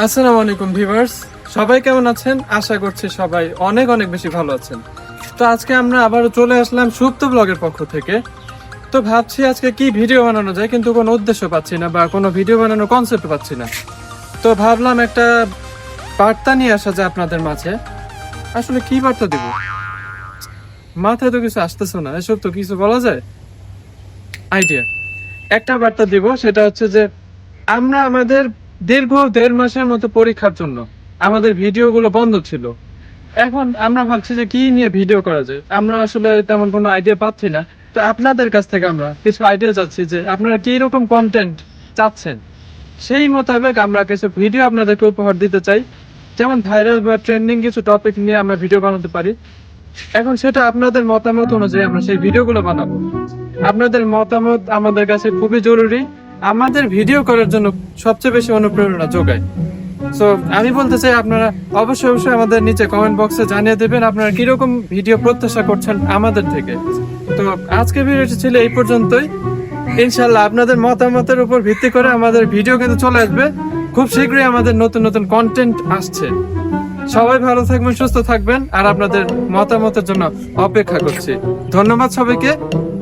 আসসালামু আলাইকুম ভিউয়ার্স, সবাই কেমন আছেন? আশা করছি সবাই অনেক অনেক বেশি ভালো আছেন। তো আজকে আমরা আবারও চলে আসলাম সুপ্ত ব্লগের পক্ষ থেকে। তো ভাবছি আজকে কি ভিডিও বানানো যায়, কিন্তু কোনো উদ্দেশ্য পাচ্ছি না বা কোনো ভিডিও বানানোর কনসেপ্ট পাচ্ছি না। তো ভাবলাম একটা বার্তা নিয়ে আসা যায় আপনাদের মাঝে। আসলে কি বার্তা দিব, মাথায় তো কিছু আসতেছে না। এসব তো কিছু বলা যায়, আইডিয়া একটা বার্তা দিব, সেটা হচ্ছে যে আমরা আমাদের দীর্ঘ 1.5 মাসের মতো পরীক্ষার জন্য আমাদের ভিডিওগুলো বন্ধ ছিল। এখন আমরা ভাবছি যে কি নিয়ে ভিডিও করা যায়, আমরা আসলে তেমন কোনো আইডিয়া পাচ্ছি না। তো আপনাদের কাছ থেকে আমরা কিছু আইডিয়া চাচ্ছি যে আপনারা কি রকম কন্টেন্ট চাচ্ছেন, সেই মোতাবেক আমরা কিছু ভিডিও আপনাদেরকে উপহার দিতে চাই। যেমন ভাইরাল বা ট্রেন্ডিং কিছু টপিক নিয়ে আমরা ভিডিও বানাতে পারি। এখন সেটা আপনাদের মতামত অনুযায়ী আমরা সেই ভিডিওগুলো বানাবো। আপনাদের মতামত আমাদের কাছে খুবই জরুরি, আমাদের ভিডিও করার জন্য সবচেয়ে বেশি অনুপ্রেরণা যোগায়। সো আমি বলতে চাই, আপনারা অবশ্যই অবশ্যই আমাদের নিচে কমেন্ট বক্সে জানিয়ে দেবেন আপনারা কিরকম ভিডিও প্রত্যাশা করছেন আমাদের থেকে। তো আজকের ভিডিওটি ছিল এই পর্যন্তই। ইনশাল্লাহ আপনাদের মতামতের উপর ভিত্তি করে আমাদের ভিডিও কিন্তু চলে আসবে। খুব শীঘ্রই আমাদের নতুন নতুন কন্টেন্ট আসছে। সবাই ভালো থাকবেন, সুস্থ থাকবেন, আর আপনাদের মতামতের জন্য অপেক্ষা করছি। ধন্যবাদ সবাইকে। টাটা।